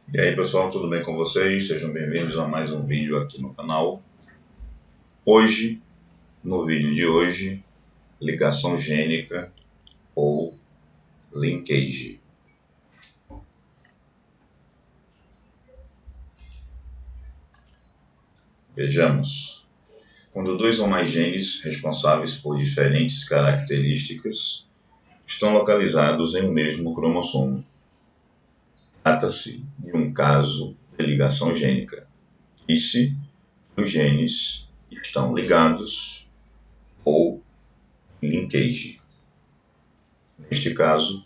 E aí pessoal, tudo bem com vocês? Sejam bem-vindos a mais um vídeo aqui no canal. Hoje, no vídeo de hoje, ligação gênica ou linkage. Vejamos. Quando dois ou mais genes responsáveis por diferentes características estão localizados em um mesmo cromossomo, trata-se de um caso de ligação gênica. E se os genes estão ligados ou linkage. Neste caso,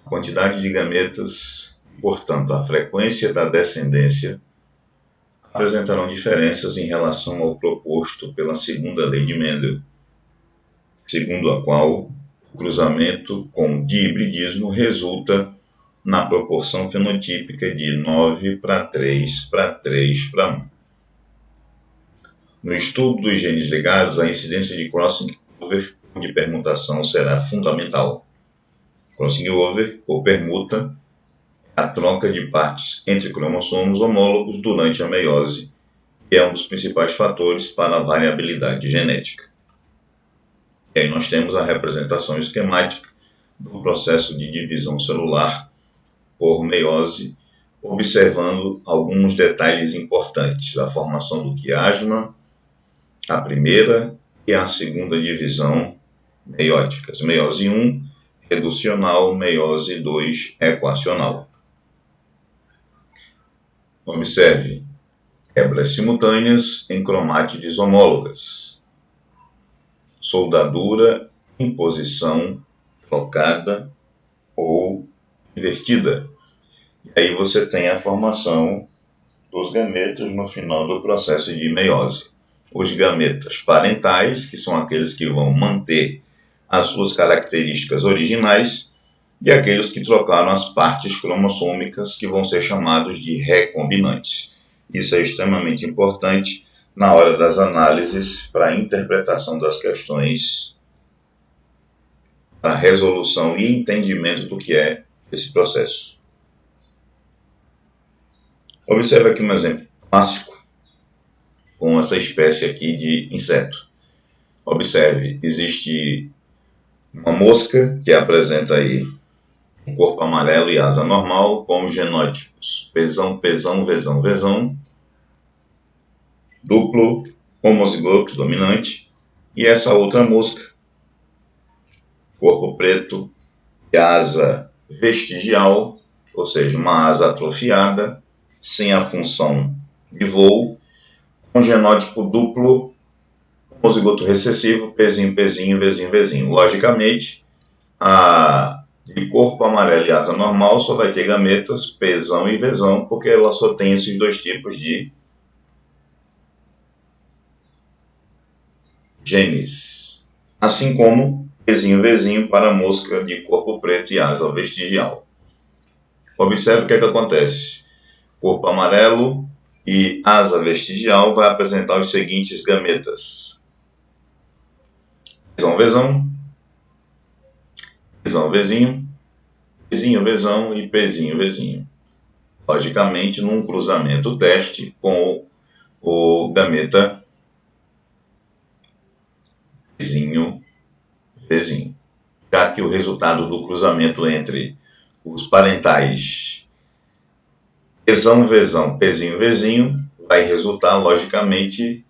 a quantidade de gametas e, portanto, a frequência da descendência apresentarão diferenças em relação ao proposto pela segunda lei de Mendel, segundo a qual o cruzamento com dihibridismo resulta na proporção fenotípica de 9:3:3:1. No estudo dos genes ligados, a incidência de crossing over ou de permutação será fundamental. Crossing over ou permuta é a troca de partes entre cromossomos homólogos durante a meiose e é um dos principais fatores para a variabilidade genética. E aí nós temos a representação esquemática do processo de divisão celular por meiose, observando alguns detalhes importantes: a formação do quiasma, a primeira e a segunda divisão meióticas, meiose 1 reducional, meiose 2 equacional. Observe quebras simultâneas em cromátides homólogas, soldadura em posição trocada ou invertida. E aí você tem a formação dos gametas no final do processo de meiose. Os gametas parentais, que são aqueles que vão manter as suas características originais, e aqueles que trocaram as partes cromossômicas, que vão ser chamados de recombinantes. Isso é extremamente importante na hora das análises para a interpretação das questões, para a resolução e entendimento do que é esse processo. Observe aqui um exemplo clássico com essa espécie aqui de inseto. Observe, existe uma mosca que apresenta aí um corpo amarelo e asa normal com os genótipos pesão, pesão, vesão, vesão, duplo, homozigoto dominante, e essa outra mosca, corpo preto e asa vestigial, ou seja, uma asa atrofiada, sem a função de voo, com genótipo duplo, homozigoto recessivo, pezinho, pezinho, vezinho, vezinho. Logicamente, a de corpo amarelo e asa normal só vai ter gametas, pesão e vesão, porque ela só tem esses dois tipos de genes. Assim como pezinho, vezinho para a mosca de corpo preto e asa vestigial. Observe o que acontece. Corpo amarelo e asa vestigial vai apresentar os seguintes gametas: vesão, vesão, vesão, vezinho, pezinho, vesão e pezinho, vezinho. Logicamente, num cruzamento teste com o gameta pezinho, vezinho. Já que o resultado do cruzamento entre os parentais vesão, vesão, pezinho, vezinho vai resultar, logicamente,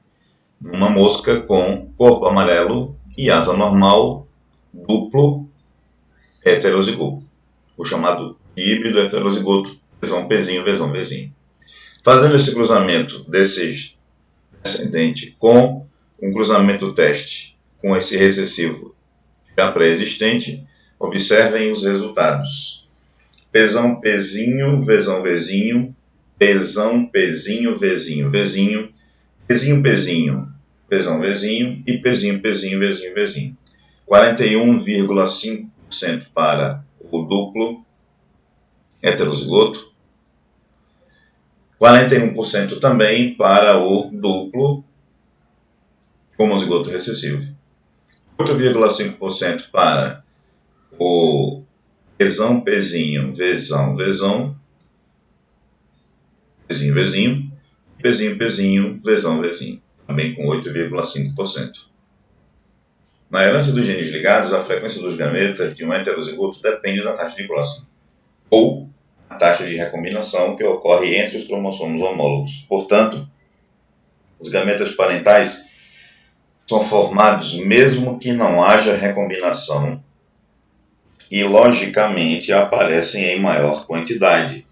numa mosca com corpo amarelo e asa normal duplo heterozigoto, o chamado híbrido heterozigoto, vesão, pezinho, vesão, vezinho. Fazendo esse cruzamento desses descendente com um cruzamento teste com esse recessivo já pré-existente, observem os resultados: pesão, pezinho, vesão, vezinho, pesão, pezinho, vezinho, vezinho, pezinho, pezinho, vesão, vezinho e pezinho, pezinho, vezinho, vezinho. 41,5% para o duplo heterozigoto, 41% também para o duplo homozigoto recessivo, 8,5% para o vesão, pezinho, vesão, vesão, Vzinho, Vzinho, Pzinho, Pzinho, Vzão, Vzinho, também com 8,5%. Na herança dos genes ligados, a frequência dos gametas de um heterozigoto depende da taxa de crossing, ou a taxa de recombinação que ocorre entre os cromossomos homólogos. Portanto, os gametas parentais são formados mesmo que não haja recombinação e, logicamente, aparecem em maior quantidade.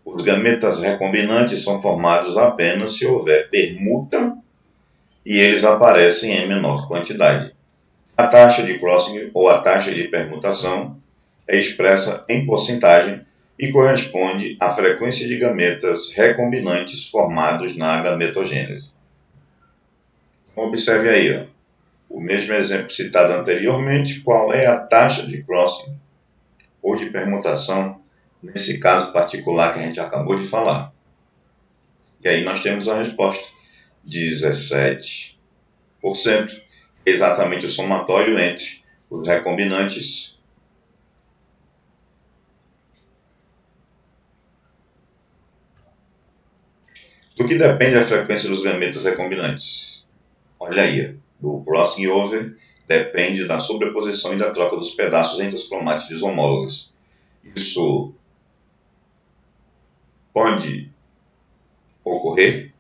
Os gametas recombinantes são formados apenas se houver permuta e eles aparecem em menor quantidade. A taxa de crossing ou a taxa de permutação é expressa em porcentagem e corresponde à frequência de gametas recombinantes formados na gametogênese. Observe aí, o mesmo exemplo citado anteriormente, qual é a taxa de crossing ou de permutação nesse caso particular que a gente acabou de falar. E aí nós temos a resposta, 17%, exatamente o somatório entre os recombinantes do que depende a frequência dos gametas recombinantes. Olha aí, do crossing over depende da sobreposição e da troca dos pedaços entre as cromátides homólogas. Isso pode ocorrer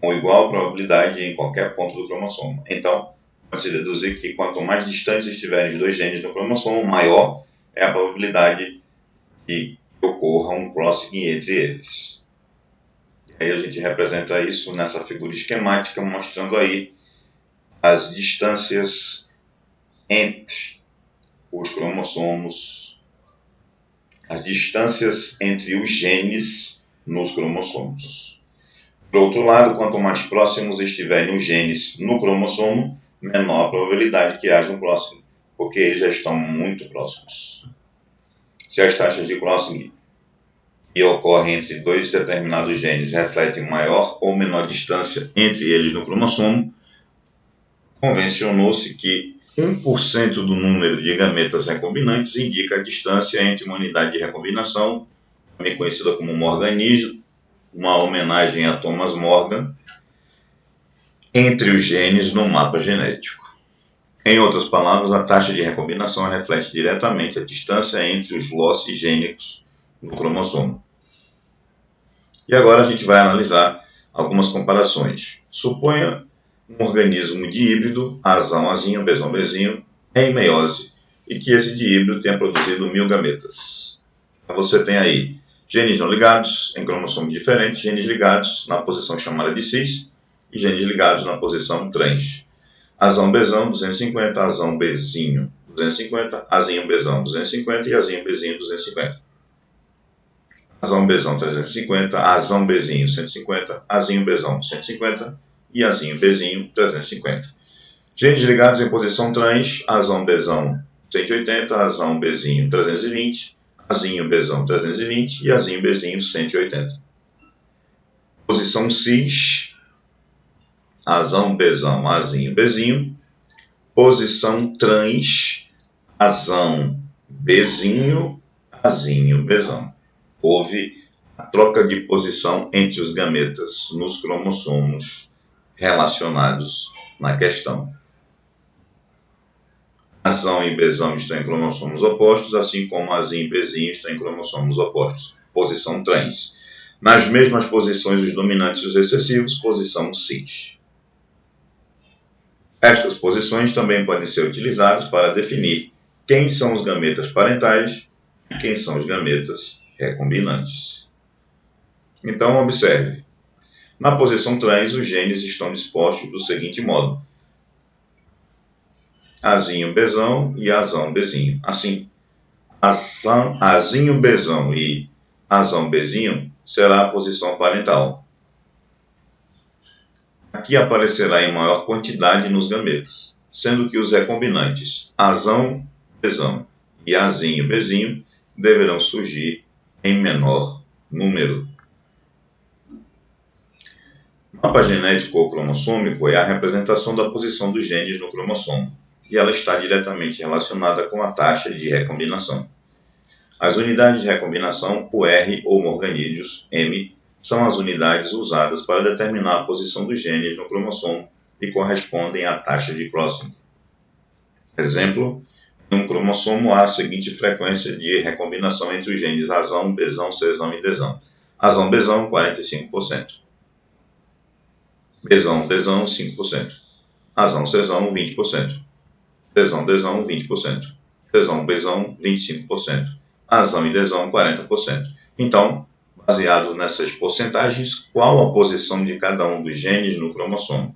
com igual probabilidade em qualquer ponto do cromossomo. Então, pode-se deduzir que quanto mais distantes estiverem os dois genes no cromossomo, maior é a probabilidade de que ocorra um crossing entre eles. E aí a gente representa isso nessa figura esquemática, mostrando aí as distâncias entre os cromossomos, as distâncias entre os genes nos cromossomos. Por outro lado, quanto mais próximos estiverem os genes no cromossomo, menor a probabilidade que haja um crossing, porque eles já estão muito próximos. Se as taxas de crossing que ocorrem entre dois determinados genes refletem maior ou menor distância entre eles no cromossomo, convencionou-se que 1% do número de gametas recombinantes indica a distância entre uma unidade de recombinação, também conhecida como morganismo, uma homenagem a Thomas Morgan, entre os genes no mapa genético. Em outras palavras, a taxa de recombinação reflete diretamente a distância entre os losses gênicos no cromossomo. E agora a gente vai analisar algumas comparações. Suponha um organismo dihíbrido, azão, azinho, bezão, bezinho, em meiose, e que esse dihíbrido tenha produzido 1000 gametas. Então você tem aí genes não ligados em cromossomos diferentes, genes ligados na posição chamada de cis e genes ligados na posição trans. Azão, bezão, 250, azão, bezinho, 250, azinho, bezão, 250 e azinho, bezinho, 250. Azão, bezão, 350, azão, bezinho, 150, azinho, bezão, 150 e azinho, bezinho, 350. Genes ligados em posição trans, azão, bezão, 180, azão, bezinho, 320, azinho, bezão, 320 e azinho, bezinho, 180. Posição cis, azão, bezão, azinho, bezinho. Posição trans, azão, bezinho, azinho, bezão. Houve a troca de posição entre os gametas nos cromossomos relacionados na questão. Azão e bezão estão em cromossomos opostos, assim como azinho e bezinho estão em cromossomos opostos. Posição trans. Nas mesmas posições, os dominantes e os recessivos, posição cis. Estas posições também podem ser utilizadas para definir quem são os gametas parentais e quem são os gametas recombinantes. Então, observe. Na posição trans, os genes estão dispostos do seguinte modo: azinho, bezão e azão, bezinho. Assim, azinho, bezão e azão, bezinho será a posição parental. Aqui aparecerá em maior quantidade nos gametas, sendo que os recombinantes azão, bezão e azinho, bezinho deverão surgir em menor número. O mapa genético ou cromossômico é a representação da posição dos genes no cromossomo, e ela está diretamente relacionada com a taxa de recombinação. As unidades de recombinação, o R ou morganídeos, M, são as unidades usadas para determinar a posição dos genes no cromossomo e correspondem à taxa de crossing. Exemplo, em um cromossomo há a seguinte frequência de recombinação entre os genes Azão, Bzão, Czão e Dzão. Azão, Bzão, 45%. Bzão, Dzão, 5%. Azão, Czão, 20%. Czão, Dzão, 20%. Czão, Bzão, 25%. Azão e Dzão, 40%. Então, baseado nessas porcentagens, qual a posição de cada um dos genes no cromossomo?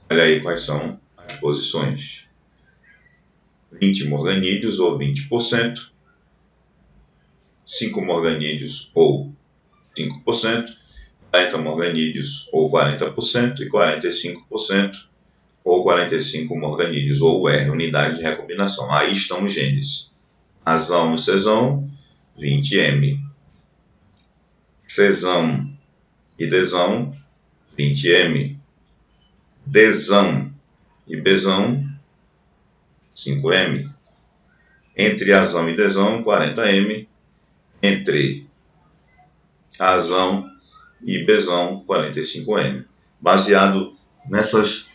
Olha aí quais são as posições. 20 morganídeos ou 20%, 5 morganídeos ou 5%, 40 morganídeos ou 40% e 45% ou 45 morganídeos, ou R, unidade de recombinação. Aí estão os genes. Azão e Czão, 20M. Czão e Dzão, 20M. Dzão e Bzão, 5M. Entre Azão e Dzão, 40M. Entre Azão e Bzão, 45M. Baseado nessas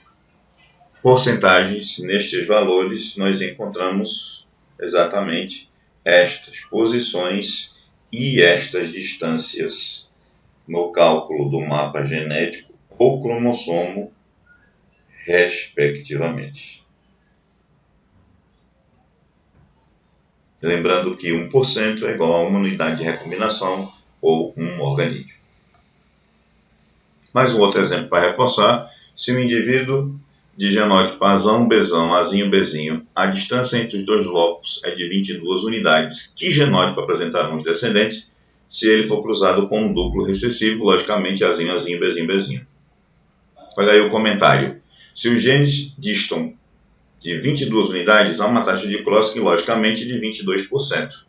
porcentagens, nestes valores, nós encontramos exatamente estas posições e estas distâncias no cálculo do mapa genético ou cromossomo, respectivamente. Lembrando que 1% é igual a uma unidade de recombinação ou um morganídeo. Mais um outro exemplo para reforçar: se o indivíduo de genótipo Azão, Bzão, Azinho, Bzinho, a distância entre os dois locos é de 22 unidades, que genótipo apresentarão os descendentes se ele for cruzado com um duplo recessivo, logicamente Azinho, Azinho, Bzinho, Bzinho. Olha aí o comentário. Se os genes distam de 22 unidades, há uma taxa de crossing, logicamente, de 22%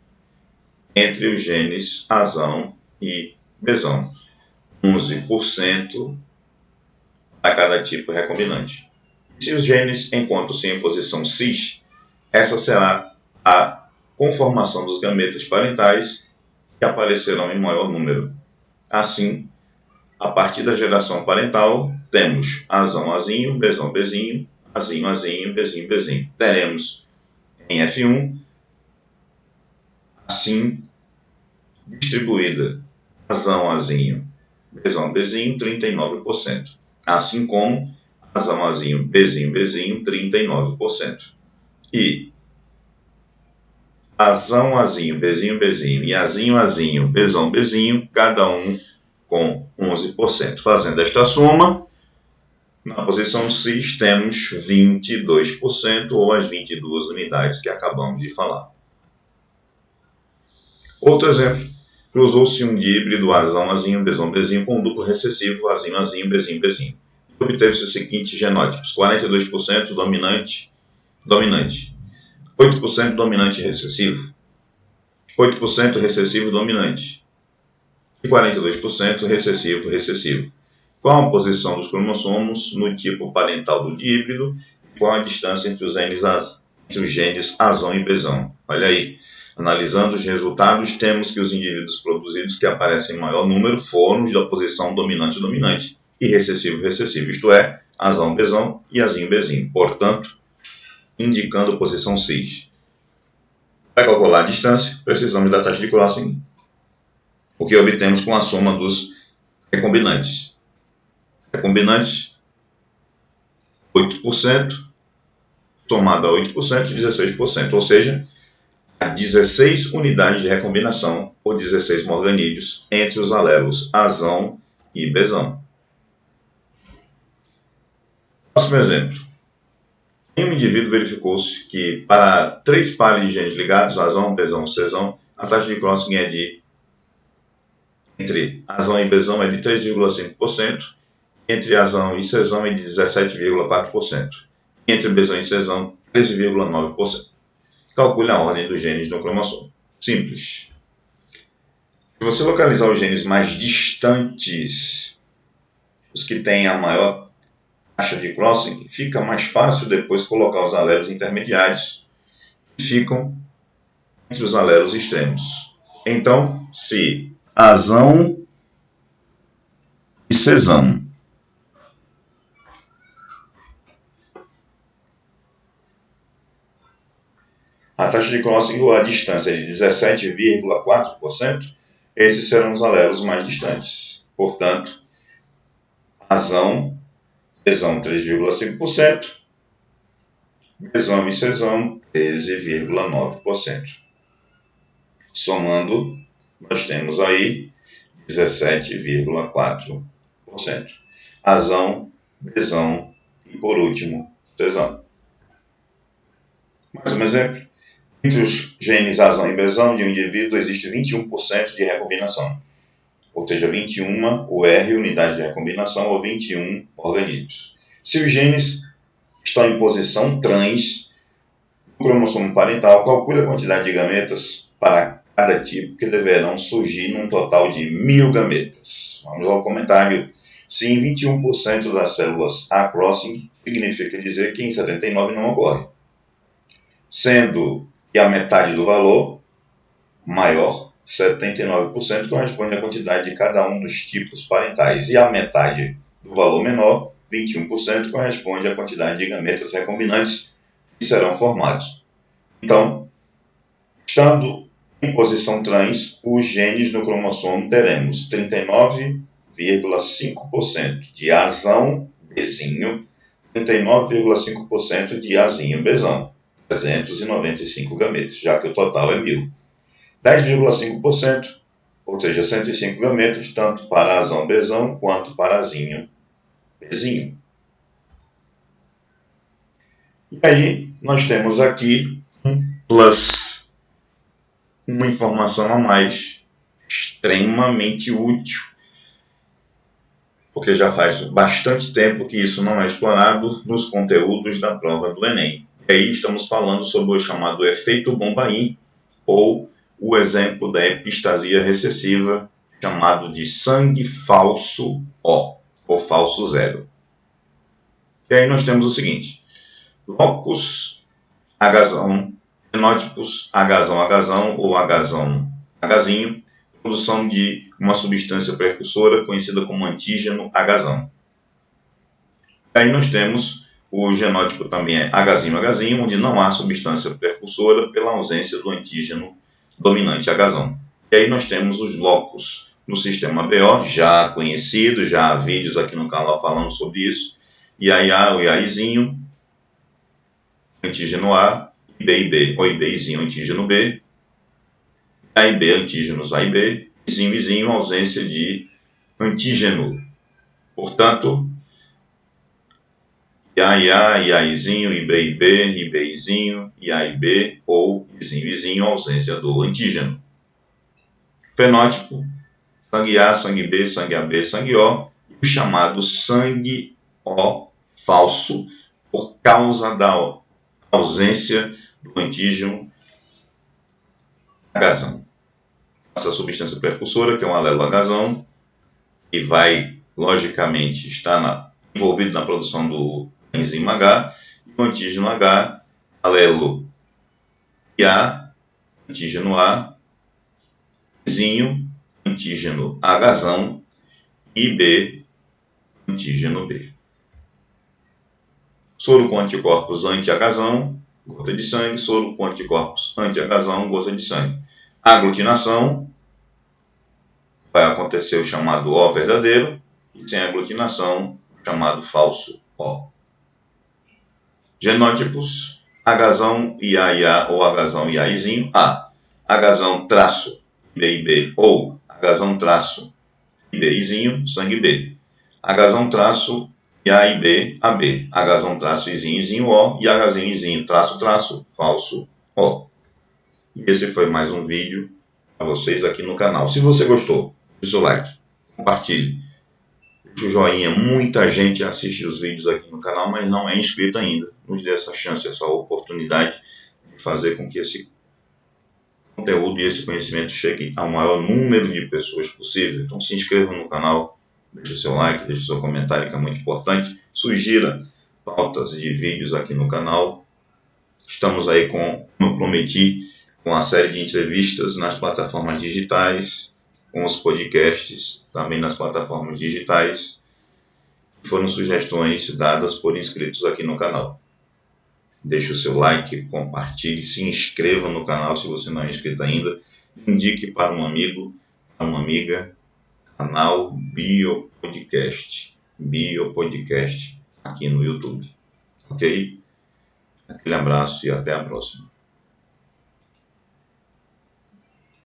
entre os genes Azão e Bzão. 11% a cada tipo recombinante. Se os genes encontram-se em posição cis, essa será a conformação dos gametas parentais que aparecerão em maior número. Assim, a partir da geração parental, temos Azão, Azinho, Bzão, Bzinho, Azinho, Azinho, Bzinho, Bzinho. Teremos em F1, assim, distribuída Azão, Azinho, Bzão, Bzinho, 39%. Assim como Azão, Azinho, Bzinho, Bzinho, 39%. E Azão, Azinho, Bzinho, Bzinho e Azinho, Azinho, Bzão, Bzinho, cada um com 11%. Fazendo esta soma, na posição cis temos 22%, ou as 22 unidades que acabamos de falar. Outro exemplo: cruzou-se um díhbrido Azão, Azinho, Bzão, Bzinho com um duplo recessivo Azinho, Azinho, Bzinho, Bzinho. Obteve-se os seguintes genótipos: 42% dominante, 8% dominante recessivo, 8% recessivo dominante e 42% recessivo recessivo. Qual a posição dos cromossomos no tipo parental do díhbrido e qual a distância entre os genes Azão e Bzão? Olha aí, analisando os resultados, temos que os indivíduos produzidos que aparecem em maior número foram os da posição dominante-dominante e recessivo-recessivo, isto é, Azão, Bzão e Azinho, Bzinho. Portanto, indicando posição cis. Para calcular a distância, precisamos da taxa de crossing, o que obtemos com a soma dos recombinantes. Recombinantes, 8%, somado a 8%, 16%, ou seja, há 16 unidades de recombinação, ou 16 morganídeos, entre os alelos Azão e Bzão. Próximo exemplo. Em um indivíduo verificou-se que para 3 pares de genes ligados, Azão, Bzão, Czão, a taxa de crossing entre Azão e Bzão é de 3,5%, entre Azão e Czão é de 17,4%, e entre Bzão e Czão, 13,9%. Calcule a ordem dos genes no cromossomo. Simples. Se você localizar os genes mais distantes, os que têm a maior taxa de crossing, fica mais fácil depois colocar os alelos intermediários que ficam entre os alelos extremos. Então, se azão e cesão a taxa de crossing ou a distância é de 17,4%, esses serão os alelos mais distantes. Portanto, azão, cesão 3,5%, mesão e cesão 13,9%. Somando, nós temos aí 17,4%. Azão, mesão e, por último, cesão. Mais um exemplo. Entre os genes azão e mesão de um indivíduo existe 21% de recombinação, ou seja, 21 UR, unidade de recombinação, ou 21 organismos. Se os genes estão em posição trans no cromossomo parental, calcule a quantidade de gametas para cada tipo que deverão surgir num total de 1000 gametas. Vamos ao comentário. Se em 21% das células há crossing, significa dizer que em 79% não ocorre. Sendo que a metade do valor maior, 79%, corresponde à quantidade de cada um dos tipos parentais, e a metade do valor menor, 21%, corresponde à quantidade de gametas recombinantes que serão formados. Então, estando em posição trans, os genes no cromossomo teremos 39,5% de azão bezinho, 39,5% de azinho bezão, 395 gametas, já que o total é 1000. 10,5%, ou seja, 105 gametas, tanto para azão bezão quanto para azinho bezinho. E aí, nós temos aqui um plus, uma informação a mais, extremamente útil, porque já faz bastante tempo que isso não é explorado nos conteúdos da prova do Enem. E aí estamos falando sobre o chamado efeito Bombaim, ou o exemplo da epistasia recessiva, chamado de sangue falso O, ou falso zero. E aí nós temos o seguinte: locus agazão, fenótipos agazão ou agazinho, produção de uma substância precursora conhecida como antígeno agazão. E aí nós temos o genótipo também é agazinho, onde não há substância precursora pela ausência do antígeno dominante agazão. E aí nós temos os locus no sistema BO, já conhecido, já há vídeos aqui no canal falando sobre isso. IAA, o IAIzinho, antígeno A, IB e B, ou IBzinho, antígeno B, A e B, antígenos A e B, Izinho, ausência de antígeno. Portanto, IA, IAIzinho, IB e B, IBzinho, IA e B, ou Izinho, ausência do antígeno. Fenótipo, sangue A, sangue B, sangue AB, sangue O, e o chamado sangue O falso, por causa da ausência do antígeno agazão. Essa substância precursora, que é um alelo agazão, que vai, logicamente, estar envolvido na produção do enzima H, e o antígeno H, alelo IA, antígeno A, zinho, antígeno agazão, e B, antígeno B. Soro com anticorpos anti-agazão, gota de sangue. Soro com anticorpos anti-agazão, gota de sangue. Aglutinação, vai acontecer o chamado O verdadeiro, e sem aglutinação, o chamado falso O. Genótipos, agazão IA ou agazão IAizinho, A. Agazão traço IB ou agazão traço IBizinho, sangue B. Agazão traço IA e B, AB. Agazão traço Izinho, O. E agazinho Izinho, traço, falso O. E esse foi mais um vídeo para vocês aqui no canal. Se você gostou, deixe o like, compartilhe, deixe o joinha. Muita gente assiste os vídeos aqui no canal, mas não é inscrito ainda. Nos dê essa chance, essa oportunidade de fazer com que esse conteúdo e esse conhecimento chegue ao maior número de pessoas possível. Então se inscreva no canal, Deixe o seu like, deixe o seu comentário, que é muito importante. Sugira pautas de vídeos aqui no canal. Estamos aí como eu prometi, com a série de entrevistas nas plataformas digitais, com os podcasts também nas plataformas digitais. Foram sugestões dadas por inscritos aqui no canal. Deixe o seu like, compartilhe, se inscreva no canal se você não é inscrito ainda. Indique para um amigo, para uma amiga, canal Biopodcast aqui no YouTube. Ok? Aquele abraço e até a próxima.